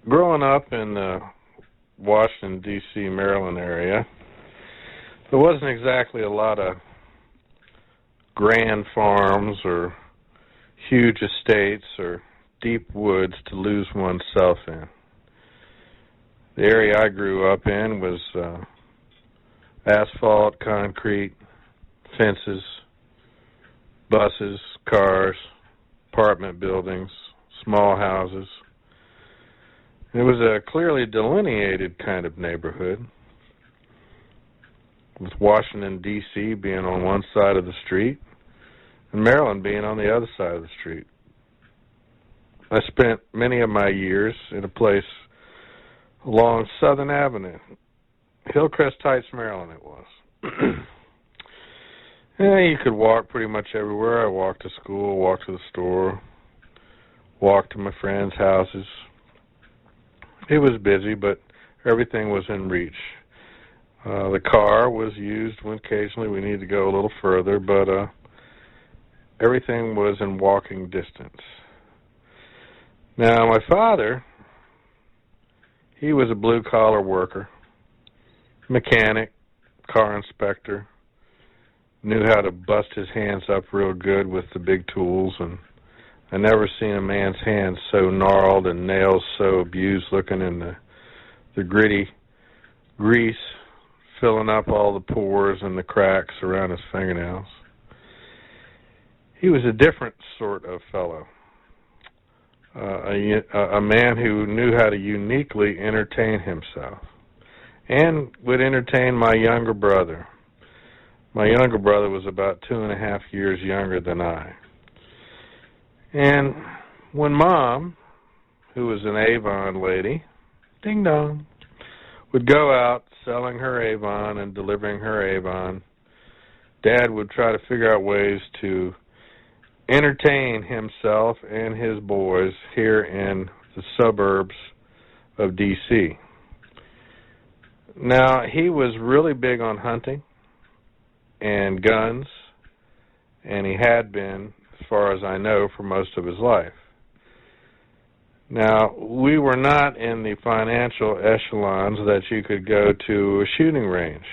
Growing up in the Washington, D.C., Maryland area, there wasn't exactly a lot of grand farms or huge estates or deep woods to lose oneself in. The area I grew up in was asphalt, concrete, fences, buses, cars, apartment buildings, small houses. It was a clearly delineated kind of neighborhood, with Washington, D.C. being on one side of the street and Maryland being on the other side of the street. I spent many of my years in a place along Southern Avenue, Hillcrest Heights, Maryland it was. You could walk pretty much everywhere. I walked to school, walked to the store, walked to my friends' houses. It was busy, but everything was in reach. The car was used when occasionally we needed to go a little further, but everything was in walking distance. Now, my father, he was a blue-collar worker, mechanic, car inspector, knew how to bust his hands up real good with the big tools, and I never seen a man's hands so gnarled and nails so abused looking, and the gritty grease filling up all the pores and the cracks around his fingernails. He was a different sort of fellow, a man who knew how to uniquely entertain himself and would entertain my younger brother. My younger brother was about 2.5 years younger than I. And when Mom, who was an Avon lady, ding dong, would go out selling her Avon and delivering her Avon, Dad would try to figure out ways to entertain himself and his boys here in the suburbs of D.C. Now, he was really big on hunting and guns, and he had been, as far as I know, for most of his life. Now, we were not in the financial echelons that you could go to a shooting range.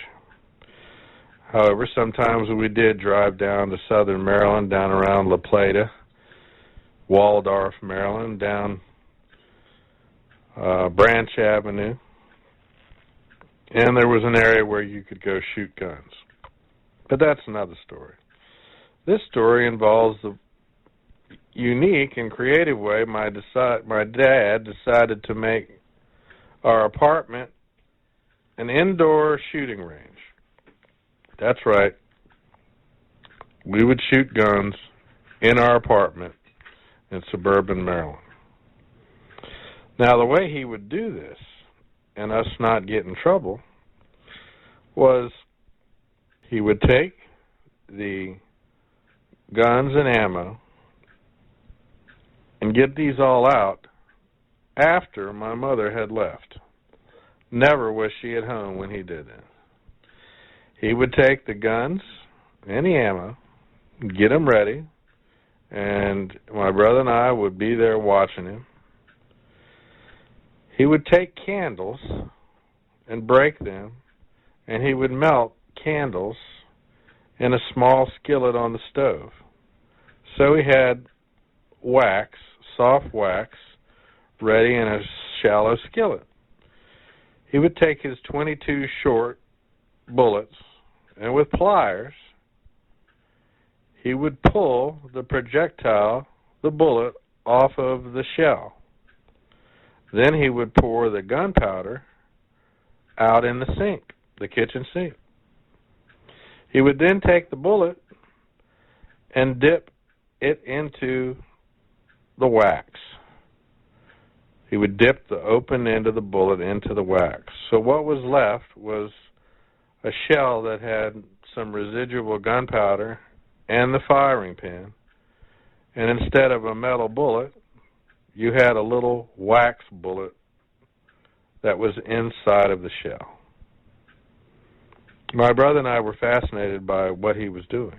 However, sometimes we did drive down to southern Maryland, down around La Plata, Waldorf, Maryland, down Branch Avenue, and there was an area where you could go shoot guns. But that's another story. This story involves the unique and creative way my dad decided to make our apartment an indoor shooting range. That's right. We would shoot guns in our apartment in suburban Maryland. Now, the way he would do this, and us not get in trouble, was he would take the guns and ammo and get these all out after my mother had left. Never was she at home when he did that. He would take the guns and the ammo, get them ready, and my brother and I would be there watching him. He would take candles and break them, and he would melt candles in a small skillet on the stove. So he had wax, soft wax, ready in a shallow skillet. He would take his 22 short bullets, and with pliers, he would pull the projectile, the bullet, off of the shell. Then he would pour the gunpowder out in the sink, the kitchen sink. He would then take the bullet and dip it into the wax. He would dip the open end of the bullet into the wax. So what was left was a shell that had some residual gunpowder and the firing pin. And instead of a metal bullet, you had a little wax bullet that was inside of the shell. My brother and I were fascinated by what he was doing.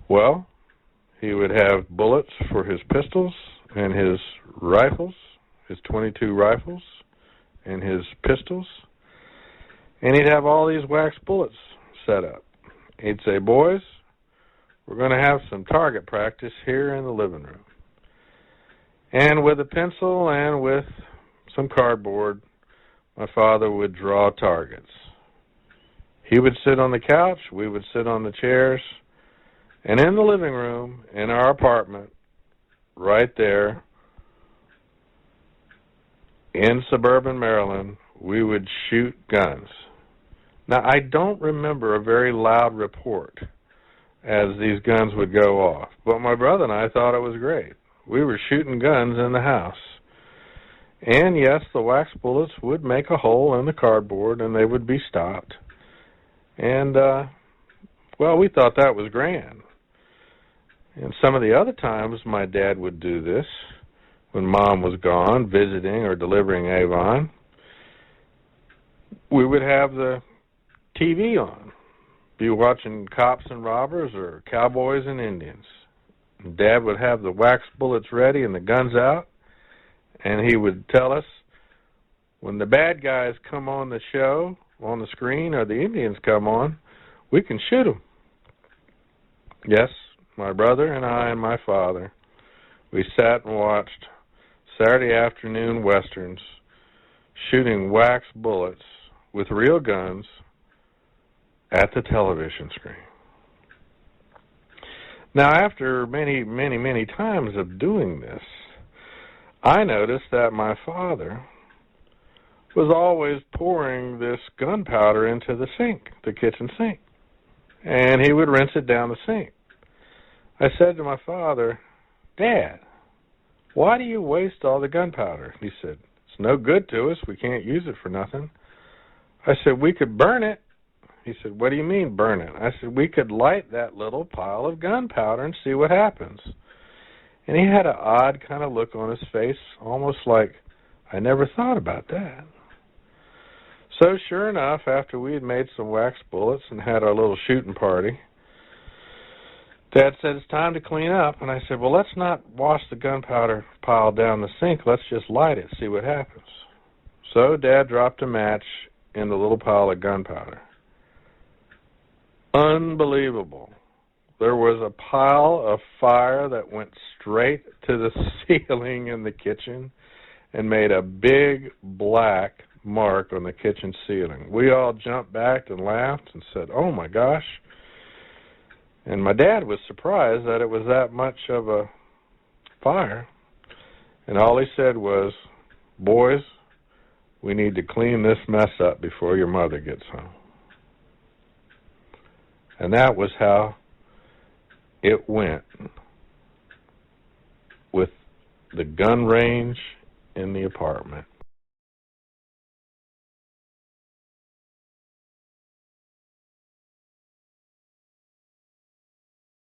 Well, he would have bullets for his pistols and his rifles, his 22 rifles and his pistols, and he'd have all these wax bullets set up. He'd say, "Boys, we're going to have some target practice here in the living room." And with a pencil and with some cardboard, my father would draw targets. He would sit on the couch, we would sit on the chairs, and in the living room, in our apartment, right there, in suburban Maryland, we would shoot guns. Now, I don't remember a very loud report as these guns would go off, but my brother and I thought it was great. We were shooting guns in the house. And yes, the wax bullets would make a hole in the cardboard and they would be stopped. And, well, we thought that was grand. And some of the other times my dad would do this when Mom was gone, visiting or delivering Avon. We would have the TV on, be watching Cops and Robbers or Cowboys and Indians. And Dad would have the wax bullets ready and the guns out, and he would tell us, when the bad guys come on the show, on the screen, or the Indians come on, we can shoot them. Yes, my brother and I and my father, we sat and watched Saturday afternoon westerns, shooting wax bullets with real guns at the television screen. Now, after many, many, many times of doing this, I noticed that my father was always pouring this gunpowder into the sink, the kitchen sink, and he would rinse it down the sink. I said to my father, "Dad, why do you waste all the gunpowder?" He said, "It's no good to us. We can't use it for nothing." I said, "We could burn it." He said, "What do you mean, burn it?" I said, "We could light that little pile of gunpowder and see what happens." And he had an odd kind of look on his face, almost like, "I never thought about that." So sure enough, after we had made some wax bullets and had our little shooting party, Dad said, "It's time to clean up." And I said, "Well, let's not wash the gunpowder pile down the sink. Let's just light it, see what happens." So Dad dropped a match in the little pile of gunpowder. Unbelievable. There was a pile of fire that went straight to the ceiling in the kitchen and made a big black mark on the kitchen ceiling. We all jumped back and laughed and said, "Oh my gosh." And my dad was surprised that it was that much of a fire. And all he said was, "Boys, we need to clean this mess up before your mother gets home." And that was how it went with the gun range in the apartment.